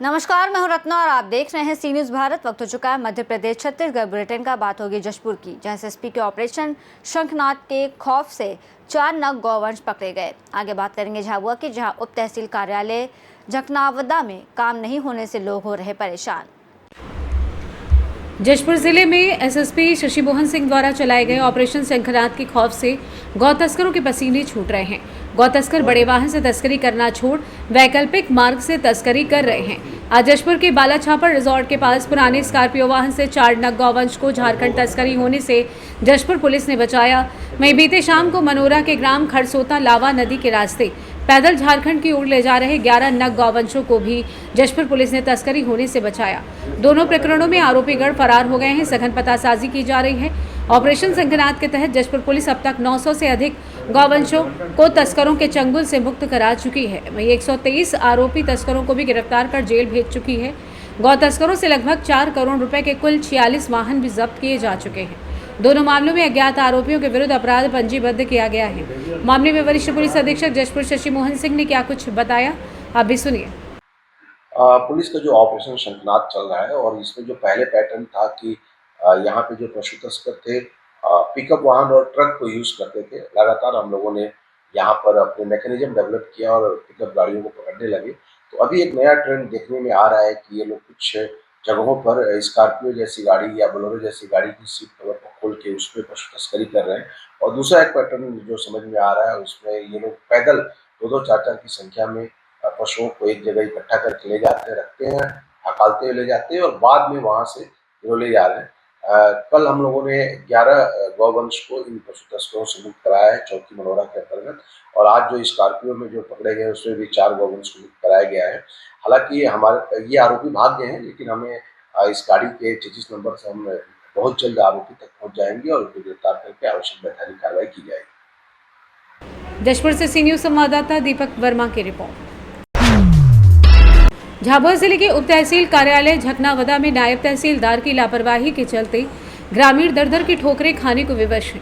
नमस्कार, मैं हूं रत्ना और आप देख रहे हैं सी न्यूज भारत। वक्त हो चुका है मध्य प्रदेश छत्तीसगढ़ बुलेटिन का। बात होगी जशपुर की, जहां एसएसपी के ऑपरेशन शंखनाद के खौफ से 4 नग गौवंश पकड़े गए। आगे बात करेंगे झाबुआ की, जहां उप तहसील कार्यालय झकनावदा में काम नहीं होने से लोग हो रहे परेशान। जशपुर जिले में एसएसपी शशि मोहन सिंह द्वारा चलाए गए ऑपरेशन शंखनाद के खौफ से गौ तस्करों के पसीने छूट रहे हैं। गौ तस्कर बड़े वाहन से तस्करी करना छोड़ वैकल्पिक मार्ग से तस्करी कर रहे हैं। आज जशपुर के बालाछापर रिजॉर्ट के पास पुराने स्कॉर्पियो वाहन से 4 नग गौवंश को झारखंड तस्करी होने से जशपुर पुलिस ने बचाया। वहीं बीते शाम को मनोरा के ग्राम खरसोता लावा नदी के रास्ते पैदल झारखंड की ओर ले जा रहे 11 नग गौवंशों को भी जशपुर पुलिस ने तस्करी होने से बचाया। दोनों प्रकरणों में आरोपीगण फरार हो गए हैं। सघन पतासाजी की जा रही है। ऑपरेशन शंखनाद के तहत जशपुर पुलिस अब तक 900 से अधिक गौवंशों को तस्करों के चंगुल से मुक्त करा चुकी है। वहीं 123 आरोपी तस्करों को भी गिरफ्तार कर जेल भेज चुकी है। गौ तस्करों से लगभग 4 करोड़ रुपए के कुल 46 वाहन भी जब्त किए जा चुके हैं। दोनों मामलों में अज्ञात आरोपियों के विरुद्ध अपराध पंजीबद्ध किया गया है। मामले में वरिष्ठ पुलिस अधीक्षक जशपुर शशि मोहन सिंह ने क्या कुछ बताया, आप भी सुनिए। पुलिस का जो ऑपरेशन शंखनाद चल रहा है और इसमें जो पहले पैटर्न था कि यहाँ पे जो पशु तस्कर थे पिकअप वाहन और ट्रक को यूज करते थे। लगातार हम लोगों ने यहाँ पर अपने मैकेनिज्म डेवलप किया और पिकअप गाड़ियों को पकड़ने लगे। तो अभी एक नया ट्रेंड देखने में आ रहा है कि ये लोग कुछ जगहों पर स्कॉर्पियो जैसी गाड़ी या बोलेरो जैसी गाड़ी की सीट कवर को खोल के उसमें पशु तस्करी कर रहे हैं। और दूसरा एक पैटर्न जो समझ में आ रहा है उसमें ये लोग पैदल 2-2, 4-4 की संख्या में पशुओं को एक जगह इकट्ठा करके ले जाते हैं, रखते हैं, हकालते हुए ले जाते हैं और बाद में वहां से ले जा रहे हैं। कल हम लोगों ने 11 गौवंश को इन पशु तस्करों से मुक्त कराया है चौकी मनोरा के अंतर्गत। और आज जो स्कॉर्पियो में जो पकड़े गए उसमें भी 4 गौवंश को मुक्त कराया गया है। हालांकि ये आरोपी भाग गए हैं, लेकिन हमें इस गाड़ी के चेजिस नंबर से हम बहुत जल्द आरोपी तक पहुंच जाएंगे और उनको गिरफ्तार करके आवश्यक वैधानिक कार्रवाई की जाएगी। जशपुर से सी न्यूज संवाददाता दीपक वर्मा की रिपोर्ट। झाबुआ जिले के उप तहसील कार्यालय झकनावदा में नायब तहसीलदार की लापरवाही के चलते ग्रामीण दर-दर की ठोकरें खाने को विवश हैं।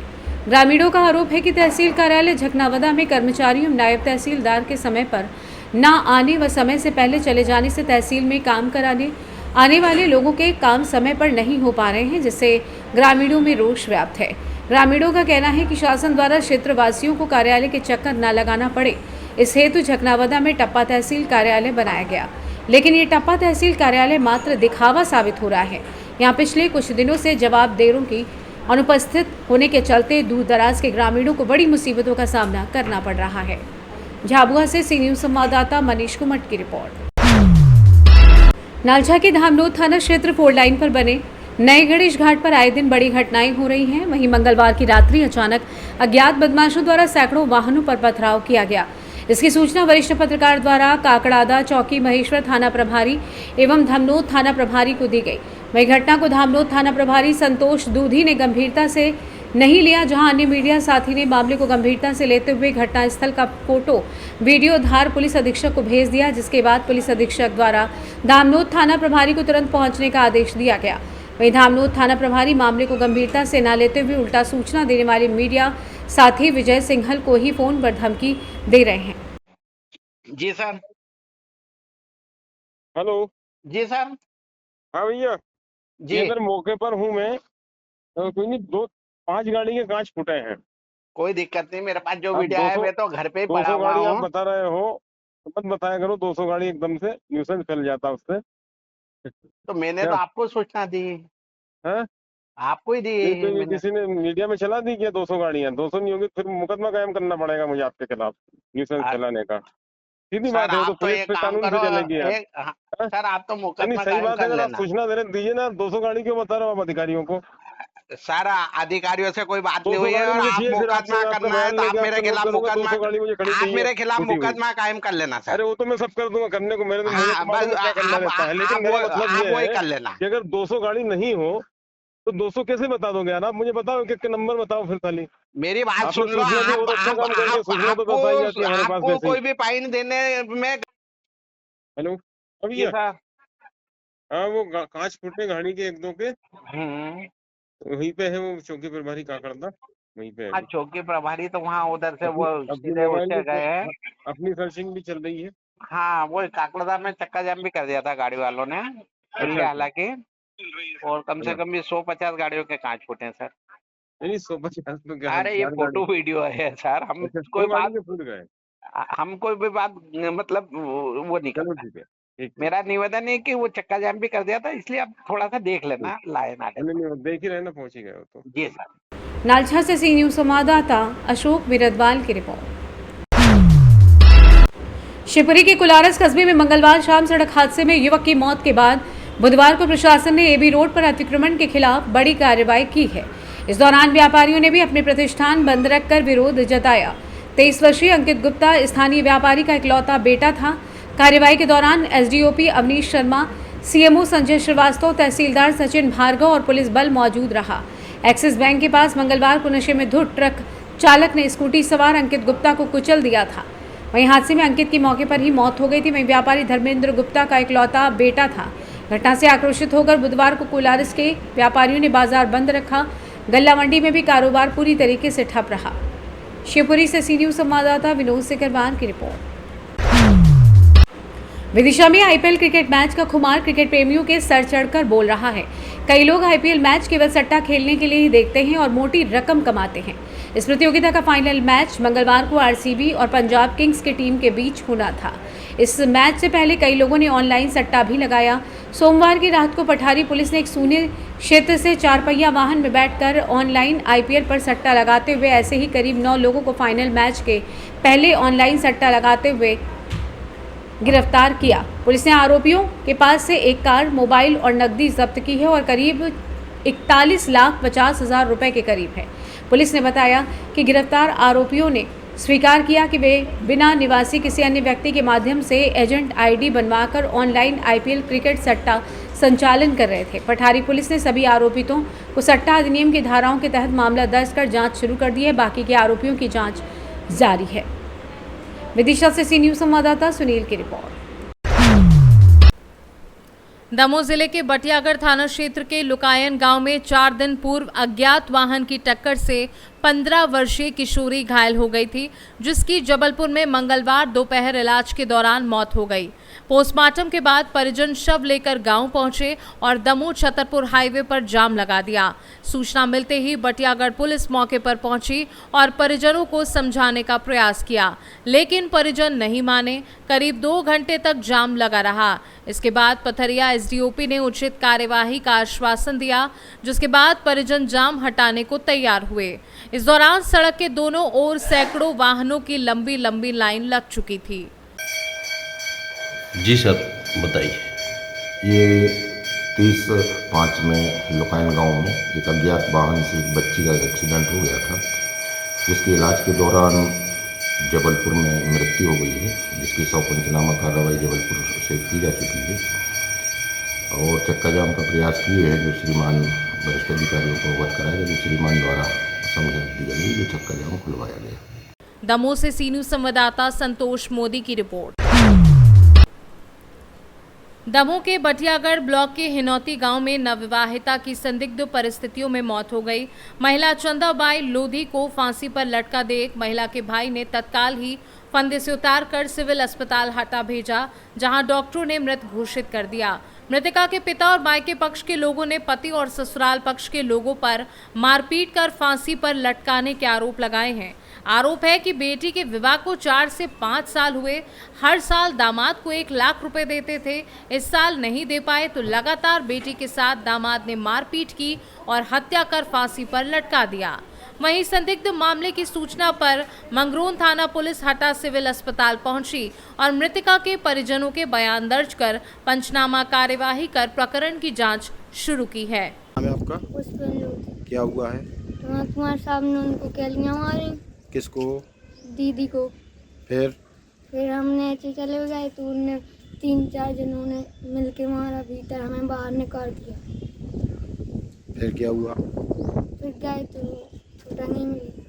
ग्रामीणों का आरोप है कि तहसील कार्यालय झकनावदा में कर्मचारियों नायब तहसीलदार के समय पर न आने व समय से पहले चले जाने से तहसील में काम कराने आने वाले लोगों के काम समय पर नहीं हो पा रहे हैं, जिससे ग्रामीणों में रोष व्याप्त है। ग्रामीणों का कहना है कि शासन द्वारा क्षेत्रवासियों को कार्यालय के चक्कर न लगाना पड़े, इस हेतु झकनावदा में टप्पा तहसील कार्यालय बनाया गया। लेकिन ये टप्पा तहसील कार्यालय मात्र दिखावा साबित हो रहा है। यहाँ पिछले कुछ दिनों से जवाबदेरों की अनुपस्थित होने के चलते दूर दराज के ग्रामीणों को बड़ी मुसीबतों का सामना करना पड़ रहा है। झाबुआ से सी न्यूज संवाददाता मनीष कुमट की रिपोर्ट। नालछा के धामनोद थाना क्षेत्र 4 लाइन पर बने नए गणेश घाट पर आए दिन बड़ी घटनाएं हो रही हैं। वहीं मंगलवार की रात्रि अचानक अज्ञात बदमाशों द्वारा सैकड़ों वाहनों पर पथराव किया गया। इसकी सूचना वरिष्ठ पत्रकार द्वारा काकड़ादा चौकी महेश्वर थाना प्रभारी एवं धामनोद थाना प्रभारी को दी गई। वही घटना को धामनोद थाना प्रभारी संतोष दूधी ने गंभीरता से नहीं लिया, जहां अन्य मीडिया साथी ने मामले को गंभीरता से लेते हुए घटनास्थल का फोटो वीडियो धार पुलिस अधीक्षक को भेज दिया, जिसके बाद पुलिस अधीक्षक द्वारा धामनोद थाना प्रभारी को तुरंत पहुंचने का आदेश दिया गया। वहीं धामनोद थाना प्रभारी मामले को गंभीरता से न लेते हुए उल्टा सूचना देने वाले मीडिया साथी विजय सिंघल को ही फोन पर धमकी दे रहे हैं। जी सर। हेलो। जी सर। हाँ भैया जी ये सर मौके पर हूँ मैं। कोई नहीं, 5 गाड़ी के कांच फूटे हैं। कोई दिक्कत नहीं, मेरे पास जो आप वीडियो है मैं तो घर पे ही पड़ा 200 हुआ गाड़ी आप हूँ। बता रहे हो तो मत बताया करो। 200 गाड़ी एकदम से न्यूसेंस फैल जाता उससे। तो मैंने तो क्या आपको सूचना दी है? आपको ही दी मैंने। किसी ने मीडिया में चला दी क्या 200 गाड़ियां? 200 नहीं होगी फिर मुकदमा कायम करना पड़ेगा मुझे आपके खिलाफ न्यूसेंस आ- फैलाने का। सीधी सर बात है, वो तो आप तो पुलिस एक पे काम कानून करो, से चलेगी यार। हाँ? सर आप तो नहीं मुकदमा सही कायम बात है, कर अगर आप लेना। सूचना दे रहे दीजिए ना। 200 गाड़ी क्यों बता रहे हो आप अधिकारियों को? सर अधिकारियों से कोई बात नहीं 200 हुई है गाड़ी और मुझे आप चाहिए, फिर आपसे मुकदमा आपका करना है बयान तो लेके आप आपसे मेरे नोट खिलाफ करूंगा। मुकदमा 200 गाड़ी मुझे खड़ी आप चाहिए मेरे खिलाफ टूटी हुई। मुकदमा कायम कर लेना सर। अरे वो तो मैं सब कर दूंगा, करने को मेरे मुझे हाँ तो मालूम बस है क्या करना रहता है। लेकिन मेरा मतलब आप ये वही है कर लेना। कि अगर 200 गाड़ी नहीं हो तो 200 कैसे बता दोगे यार? आप मुझे बताओ एक नंबर बताओ फिर खाली। मेरी बात आपने सुन लो। सूचना दी, आप बहुत अच्छा काम कर दिया। सूचना तो आपको बताई जाती है हमारे पास आपको वैसे ही। कोई भी फाइन देने में। हेलो अभी जी है। सर। हाँ वो कांच फूटे गाड़ी के 1-2 के हम्म। वहीं पे है। वो चौकी प्रभारी काकड़दा वहीं पे है हाँ अभी। चौकी प्रभारी तो वहाँ उधर से अपनी वो अपनी सीधे मोबाइल उससे भी गए हैं। अपनी सर्चिंग भी चल रही है। हाँ वो काकड़दा में चक्का जाम भी कर दिया था गाड़ी वालों ने इसलिए हालांकि, और कम से कम भी 150 गाड़ियों के कांच फूटे हैं सर। नहीं 150 तो क्या अरे ये चार गाड़ी, फोटो वीडियो है सर, हम अच्छा कोई 100 गाड़ी बात, के फूट गए। हम कोई भी बात मतलब वो नहीं चलो करता। ठीक है, ठीक। मेरा निवेदन है कि वो चक्का जाम भी कर दिया था, इसलिए आप थोड़ा सा देख लेना लाए नाले नहीं पर। नहीं वो देख ही रहे ना, पहुंच ही गए हो तो। जी सर। नालछा से सी न्यूज संवाददाता अशोक बिरदवाल की रिपोर्ट। शिवपुरी के कुलारस कस्बे में मंगलवार शाम सड़क हादसे में युवक की मौत के बाद बुधवार को प्रशासन ने एबी रोड पर अतिक्रमण के खिलाफ बड़ी कार्रवाई की है। इस दौरान व्यापारियों ने भी अपने प्रतिष्ठान बंद रखकर विरोध जताया। 23 वर्षीय अंकित गुप्ता स्थानीय व्यापारी का इकलौता बेटा था। कार्रवाई के दौरान एसडीओपी अवनीश शर्मा, सीएमओ संजय श्रीवास्तव, तहसीलदार सचिन भार्गव और पुलिस बल मौजूद रहा। एक्सिस बैंक के पास मंगलवार को नशे में धुत ट्रक चालक ने स्कूटी सवार अंकित गुप्ता को कुचल दिया था। वहीं हादसे में अंकित की मौके पर ही मौत हो गई थी। वहीं व्यापारी धर्मेंद्र गुप्ता का इकलौता बेटा था। घटना से आक्रोशित होकर बुधवार को कुलारस के व्यापारियों ने बाजार बंद रखा। गल्ला मंडी में भी कारोबार पूरी तरीके से ठप रहा। शिवपुरी से सी न्यूज संवाददाता विनोद सिकरवार की रिपोर्ट। विदिशा में आईपीएल क्रिकेट मैच का खुमार क्रिकेट प्रेमियों के सर चढ़कर बोल रहा है। कई लोग आईपीएल मैच केवल सट्टा खेलने के लिए ही देखते हैं और मोटी रकम कमाते हैं। इस प्रतियोगिता का फाइनल मैच मंगलवार को आरसीबी और पंजाब किंग्स की टीम के बीच होना था। इस मैच से पहले कई लोगों ने ऑनलाइन सट्टा भी लगाया। सोमवार की रात को पठारी पुलिस ने एक शून्य क्षेत्र से 4 पहिया वाहन में बैठकर ऑनलाइन आईपीएल पर सट्टा लगाते हुए ऐसे ही करीब 9 लोगों को फाइनल मैच के पहले ऑनलाइन सट्टा लगाते हुए गिरफ्तार किया। पुलिस ने आरोपियों के पास से एक कार, मोबाइल और नकदी जब्त की है और करीब 41,50,000 रुपए के करीब है। पुलिस ने बताया कि गिरफ्तार आरोपियों ने स्वीकार किया कि वे बिना निवासी किसी अन्य व्यक्ति के माध्यम से एजेंट आईडी बनवाकर ऑनलाइन आईपीएल क्रिकेट सट्टा संचालन कर रहे थे। पठारी पुलिस ने सभी आरोपितों को सट्टा अधिनियम की धाराओं के तहत मामला दर्ज कर जांच शुरू कर दी है। बाकी के आरोपियों की जांच जारी है। विदिशा से सी न्यूज संवाददाता सुनील की रिपोर्ट। दमोह जिले के बटियागढ़ थाना क्षेत्र के लुकायन गांव में 4 दिन पूर्व अज्ञात वाहन की टक्कर से 15 वर्षीय किशोरी घायल हो गई थी, जिसकी जबलपुर में मंगलवार दोपहर इलाज के दौरान मौत हो गई। पोस्टमार्टम के बाद परिजन शव लेकर गांव पहुंचे और दमोह छतरपुर हाईवे पर जाम लगा दिया। सूचना मिलते ही बटियागढ़ पुलिस मौके पर पहुंची और परिजनों को समझाने का प्रयास किया, लेकिन परिजन नहीं माने। करीब 2 घंटे तक जाम लगा रहा। इसके बाद पथरिया एसडीओपी ने उचित कार्यवाही का आश्वासन दिया, जिसके बाद परिजन जाम हटाने को तैयार हुए। इस दौरान सड़क के दोनों ओर सैकड़ों वाहनों की लंबी लंबी लाइन लग चुकी थी। जी सर बताइए। ये 30/5 में लुकायन गांव में एक अज्ञात वाहन से एक बच्ची का एक्सीडेंट हो गया था, जिसके इलाज के दौरान जबलपुर में मृत्यु हो गई है, जिसकी 100 पंचनामा कार्रवाई जबलपुर से की जा चुकी है और चक्का जाम का प्रयास किए हैं, जो श्रीमान वरिष्ठ अधिकारियों को अवगत कराया गया, जो श्रीमान द्वारा समझा दिया गया, जो चक्का जाम खुलवाया गया। दमोह से सी न्यूज संवाददाता संतोष मोदी की रिपोर्ट। दमोह के बटियागढ़ ब्लॉक के हिनौती गांव में नवविवाहिता की संदिग्ध परिस्थितियों में मौत हो गई। महिला चंदाबाई लोधी को फांसी पर लटका देख महिला के भाई ने तत्काल ही फंदे से उतारकर सिविल अस्पताल हटा भेजा, जहां डॉक्टरों ने मृत घोषित कर दिया। मृतका के पिता और मायके पक्ष के लोगों ने पति और ससुराल पक्ष के लोगों पर मारपीट कर फांसी पर लटकाने के आरोप लगाए हैं। आरोप है कि बेटी के विवाह को 4 से 5 साल हुए। हर साल दामाद को 1 लाख रुपए देते थे। इस साल नहीं दे पाए तो लगातार बेटी के साथ दामाद ने मारपीट की और हत्या कर फांसी पर लटका दिया। वहीं संदिग्ध मामले की सूचना पर मंगरोन थाना पुलिस हटा सिविल अस्पताल पहुंची और मृतका के परिजनों के बयान दर्ज कर पंचनामा कार्यवाही कर प्रकरण की जांच शुरू की है। नाम है आपका? क्या हुआ है? कुमार साहब ने उनको कैलियाँ मारी। किसको? दीदी को। फिर हमने ऐसे चले गए तो उन्हें 3-4 जनों ने मिलके मारा, भीतर हमें बाहर निकाल दिया। फिर क्या हुआ? फिर गए तो छोटा नहीं मिली।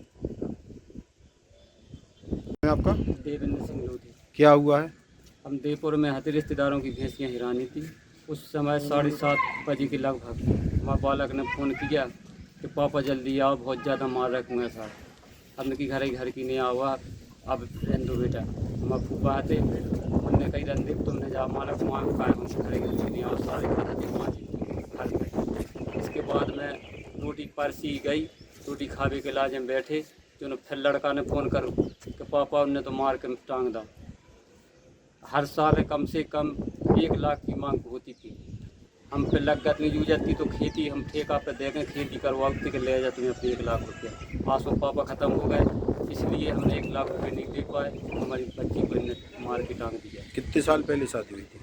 नाम है आपका? देवेंद्र सिंह लोधी। क्या हुआ है? हम देवपुर में हती रिश्तेदारों की भैंसियाँ हिरानी थी। उस समय 7:30 बजे के लगभग हमारे बालक ने फ़ोन किया कि पापा जल्दी आओ, बहुत ज़्यादा मार रखूँगा साहब। हमने कि घर की नहीं आवा। अब हिंदू बेटा हमारे फूफा आते उनने कही रणदीप तुमने जा मालक वहाँ का हम खड़े नहीं और सारे इसके बाद में रोटी परसी गई, रोटी खावे के लाज में बैठे तो फिर लड़का ने फ़ोन करो कि पापा उनने तो मार के टांग दा। हर साल कम से कम 1 लाख की मांग होती थी। हम पे लागत नहीं जू जाती तो खेती हम ठेका पे देखें, खेती करवाते के ले जाते हैं अपने 1 लाख रुपया। आंसू पापा ख़त्म हो गए, इसलिए हमने 1 लाख रुपये नहीं दे पाए। हमारी बच्ची को इन्हें मार के टांग दिया। कितने साल पहले शादी हुई थी?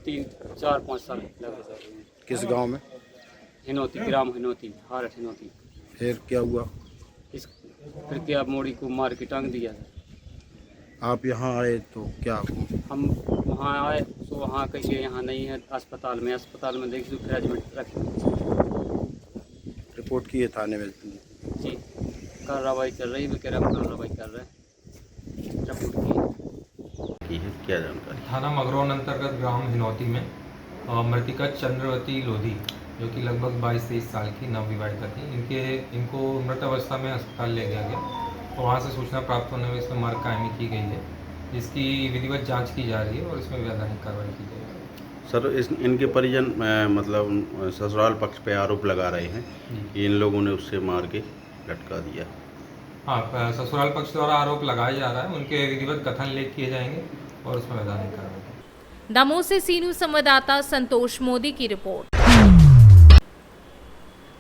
3, 4, 5 साल लगे। किस गांव में? हिनौती, ग्राम हिनौती, हारठ हिनौती। फिर क्या हुआ? फिर क्या मोड़ी को मार के टांग दिया। आप यहाँ आए तो क्या? हम वहाँ आए तो वहाँ कहिए यहाँ नहीं है, अस्पताल में देखी तो फ्रिज में रखी। रिपोर्ट की है थाने में? जी, कार्रवाई चल रही है, कार्रवाई कर रहे हैं। रिपोर्ट की है क्या जानकारी? थाना मगरौन अंतर्गत ग्राम हिनौती में मृतिका चंद्रवती लोधी जो कि लगभग 22-23 साल की नवविवाहिता थी, इनको मृत अवस्था में अस्पताल ले गया गया और वहाँ से सूचना प्राप्त होने में इसमें मर्ग कायमी की गई है, जिसकी विधिवत जांच की जा रही है और इसमें वैधानिक कार्रवाई की जाएगी। सर इनके परिजन मतलब ससुराल पक्ष पे आरोप लगा रहे हैं कि इन लोगों ने उससे मार के लटका दिया। हाँ, ससुराल पक्ष द्वारा आरोप लगाया जा रहा है, उनके विधिवत कथन लेख किए जाएंगे और उसमें वैधानिक कार्रवाई। दमोह से सी न्यूज़ संवाददाता संतोष मोदी की रिपोर्ट।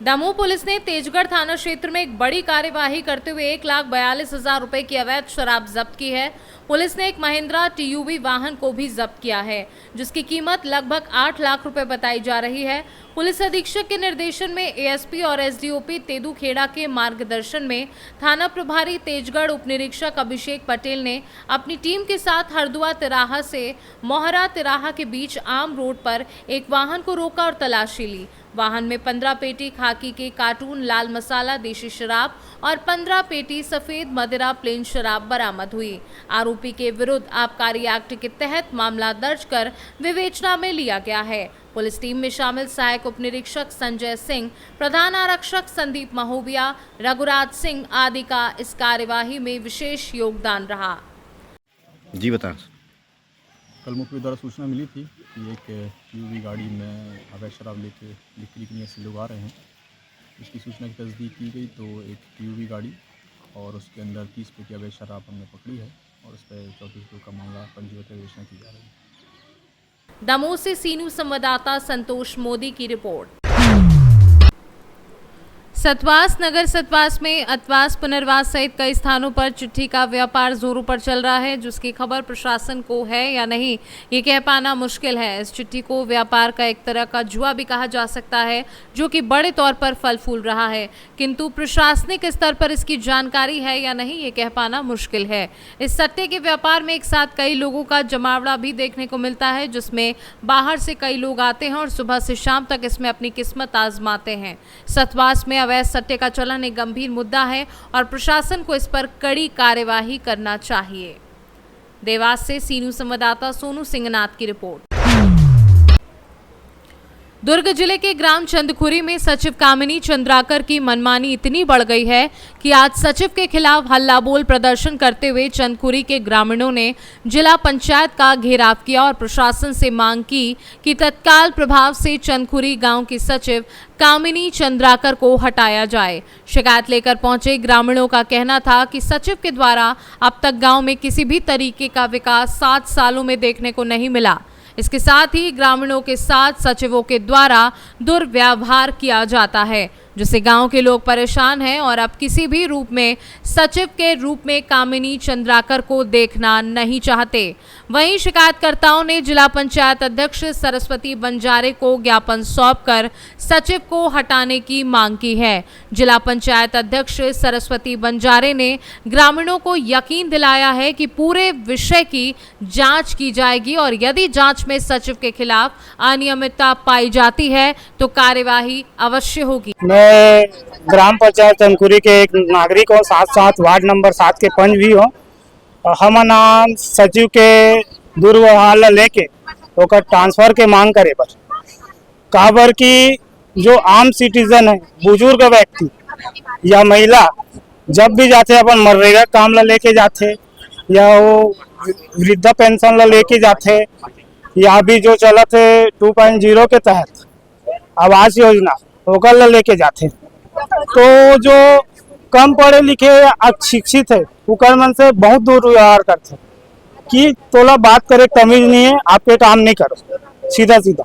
दमोह पुलिस ने तेजगढ़ थाना क्षेत्र में एक बड़ी कार्यवाही करते हुए 1,42,000 रुपए की अवैध शराब जब्त की है। पुलिस ने एक महिंद्रा TUV वाहन को भी जब्त किया है, जिसकी कीमत लगभग 8 लाख रुपए बताई जा रही है। पुलिस अधीक्षक के निर्देशन में ASP और SDOP तेदू खेड़ा के मार्गदर्शन में थाना प्रभारी तेजगढ़ उप निरीक्षक अभिषेक पटेल ने अपनी टीम के साथ हरदुआ तिराहा से मोहरा तिराहा के बीच आम रोड पर एक वाहन को रोका और तलाशी ली। वाहन में 15 पेटी खाकी के कार्टून लाल मसाला देशी शराब और 15 पेटी सफेद मदिरा प्लेन शराब बरामद हुई। आरोपी के विरुद्ध आबकारी एक्ट के तहत मामला दर्ज कर विवेचना में लिया गया है। पुलिस टीम में शामिल सहायक उप निरीक्षक संजय सिंह, प्रधान आरक्षक संदीप महोबिया, रघुराज सिंह आदि का इस कार्यवाही में विशेष योगदान रहा। जी बताएं। कल मुखबिर द्वारा सूचना मिली थी कि एक TUV गाड़ी में अवैध शराब लेके बिक्री के लिए ऐसे लोग आ रहे हैं। इसकी सूचना की तस्दीक की गई तो एक TUV गाड़ी और उसके अंदर 30 पेटी अवैध शराब हमने पकड़ी है और उस पर 34 लोग का मामला पंजीबद्ध विवेचना की जा रही है। दमोह से सी न्यूज़ संवाददाता संतोष मोदी की रिपोर्ट। सतवास नगर सतवास में अतवास पुनर्वास सहित कई स्थानों पर चिट्ठी का व्यापार जोरों पर चल रहा है, जिसकी खबर प्रशासन को है या नहीं ये कह पाना मुश्किल है। इस चिट्ठी को व्यापार का एक तरह का जुआ भी कहा जा सकता है, जो कि बड़े तौर पर फल फूल रहा है, किंतु प्रशासनिक स्तर पर इसकी जानकारी है या नहीं ये कह पाना मुश्किल है। इस सट्टे के व्यापार में एक साथ कई लोगों का जमावड़ा भी देखने को मिलता है, जिसमें बाहर से कई लोग आते हैं और सुबह से शाम तक इसमें अपनी किस्मत आजमाते हैं। सतवास में अवैध सट्टे का चलन एक गंभीर मुद्दा है और प्रशासन को इस पर कड़ी कार्यवाही करना चाहिए। देवास से सी न्यूज़ संवाददाता सोनू सिंहनाथ की रिपोर्ट। दुर्ग जिले के ग्राम चंदखुरी में सचिव कामिनी चंद्राकर की मनमानी इतनी बढ़ गई है कि आज सचिव के खिलाफ हल्ला बोल प्रदर्शन करते हुए चंदखुरी के ग्रामीणों ने जिला पंचायत का घेराव किया और प्रशासन से मांग की कि तत्काल प्रभाव से चंदखुरी गांव की सचिव कामिनी चंद्राकर को हटाया जाए। शिकायत लेकर पहुंचे ग्रामीणों का कहना था कि सचिव के द्वारा अब तक गांव में किसी भी तरीके का विकास 7 सालों में देखने को नहीं मिला। इसके साथ ही ग्रामीणों के साथ सचिवों के द्वारा दुर्व्यवहार किया जाता है, जिससे गांव के लोग परेशान हैं और अब किसी भी रूप में सचिव के रूप में कामिनी चंद्राकर को देखना नहीं चाहते। वहीं शिकायतकर्ताओं ने जिला पंचायत अध्यक्ष सरस्वती बंजारे को ज्ञापन सौंपकर सचिव को हटाने की मांग की है। जिला पंचायत अध्यक्ष सरस्वती बंजारे ने ग्रामीणों को यकीन दिलाया है कि पूरे विषय की जांच की जाएगी और यदि जांच में सचिव के खिलाफ अनियमितता पाई जाती है तो कार्यवाही अवश्य होगी। मैं ग्राम पंचायत चंदखुरी के एक नागरिक हूँ, साथ वार्ड नंबर 7 के पंच भी हूँ। हम नाम सचिव के दुर्व्यवहार लेके ओकर ट्रांसफर के मांग करे पर काबर की जो आम सिटीजन है, बुजुर्ग व्यक्ति या महिला जब भी जाते अपन मनरेगा काम ला लेके जाते या वो वृद्धा पेंशन ला लेके जाते, या भी जो चला थे 2.0 के तहत आवास योजना ओकर ला लेके जाते। तो जो कम पढ़े लिखे अशिक्षित है उकर मन से बहुत दूर व्यवहार करते कि तोला बात करे तमीज नहीं है, आपके काम नहीं करो, सीधा सीधा।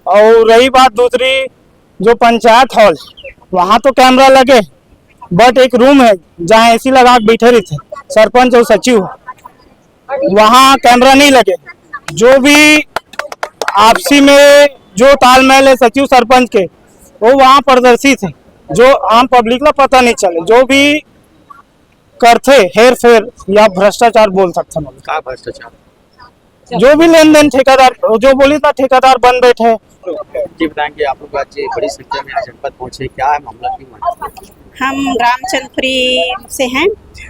और रही बात दूसरी, जो पंचायत हॉल वहाँ तो कैमरा लगे, बट एक रूम है जहाँ एसी लगा के बैठे रहते सरपंच और सचिव, वहाँ कैमरा नहीं लगे। जो भी आपसी में जो तालमेल है सचिव सरपंच के, वो वहाँ प्रदर्शित है, जो आम पब्लिक ला पता नहीं चले। जो भी करते हेर फेर या भ्रष्टाचार बोल सकते हैं। का भ्रष्टाचार? जो भी लेन देन ठेकेदार, जो बोली था ठेकेदार बन बैठे। जी बताएंगे, आप लोग आज बड़ी संख्या में जनपद पहुंचे, क्या है मामला, क्यों? हम रामचंद्रपुरी से हैं।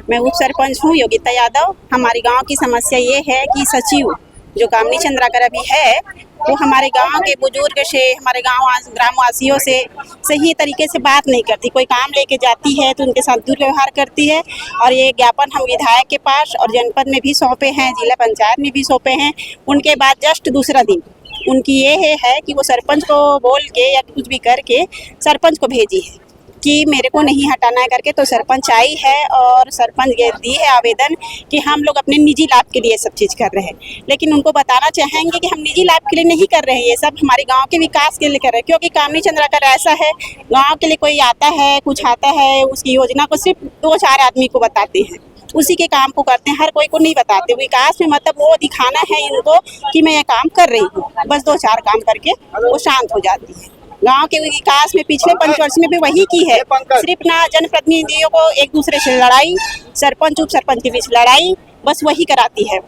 मैं उप सरपंच हूँ योगिता यादव। हमारे गांव की समस्या ये है कि सचिव जो कामनी चंद्राकर अभी है, वो हमारे गांव के बुजुर्ग से, हमारे ग्रामवासियों से सही तरीके से बात नहीं करती। कोई काम लेके जाती है तो उनके साथ दुर्व्यवहार करती है। और ये ज्ञापन हम विधायक के पास और जनपद में भी सौंपे हैं, जिला पंचायत में भी सौंपे हैं। उनके बाद जस्ट दूसरा दिन उनकी ये है कि वो सरपंच को बोल के या कुछ भी करके सरपंच को भेजी है कि मेरे को नहीं हटाना है करके। तो सरपंच आई है और सरपंच दी है आवेदन कि हम लोग अपने निजी लाभ के लिए सब चीज़ कर रहे हैं। लेकिन उनको बताना चाहेंगे कि हम निजी लाभ के लिए नहीं कर रहे हैं, ये सब हमारे गांव के विकास के लिए कर रहे हैं। क्योंकि कामनी चंद्राकर ऐसा है, गांव के लिए कोई आता है, कुछ आता है, उसकी योजना को सिर्फ 2-4 आदमी को बताते हैं, उसी के काम को करते हैं, हर कोई को नहीं बताते। विकास में मतलब वो दिखाना है इनको कि मैं ये काम कर रही हूँ, बस 2-4 काम करके वो शांत हो जाती है। गांव के विकास में पिछले 5 वर्ष में भी वही की है। सिर्फ ना जनप्रतिनिधियों को एक दूसरे से लड़ाई, सरपंच उप सरपंच के बीच लड़ाई, बस वही कराती है।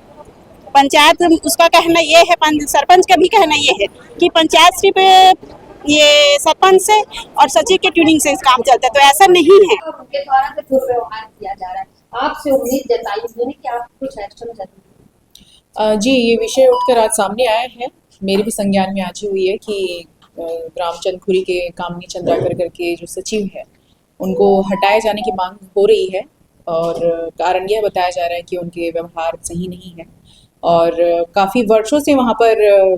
पंचायत उसका कहना ये है, सरपंच का भी कहना ये है कि पंचायत सिर्फ ये सरपंच से और सचिव के ट्यूनिंग से काम चलता है, तो ऐसा नहीं है। उनके द्वारा दुर्व्यवहार किया जा रहा है, आपसे उम्मीद जताई कि आप कुछ एक्शन जरूर। जी, ये विषय उठकर आज सामने आया है, मेरे भी संज्ञान में आज ही हुई है कि रामचंद्रपुरी के कामनी चंद्राकर करके जो सचिव है उनको हटाए जाने की मांग हो रही है। और कारण यह बताया जा रहा है कि उनके व्यवहार सही नहीं है और काफ़ी वर्षों से वहाँ पर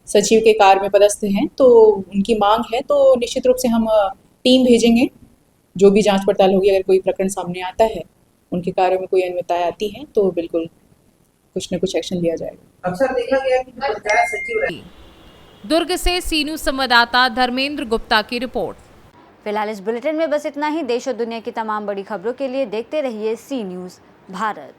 सचिव के कार्य में पदस्थ हैं, तो उनकी मांग है। तो निश्चित रूप से हम टीम भेजेंगे, जो भी जांच पड़ताल होगी, अगर कोई प्रकरण सामने आता है, उनके कार्यों में कोई अनियमितताएं आती हैं, तो बिल्कुल कुछ न कुछ एक्शन लिया जाएगा। अक्सर देखा गया कि पंचायत सचिव दुर्ग से सी न्यूज़ संवाददाता धर्मेंद्र गुप्ता की रिपोर्ट। फिलहाल इस बुलेटिन में बस इतना ही। देश और दुनिया की तमाम बड़ी खबरों के लिए देखते रहिए सी न्यूज़ भारत।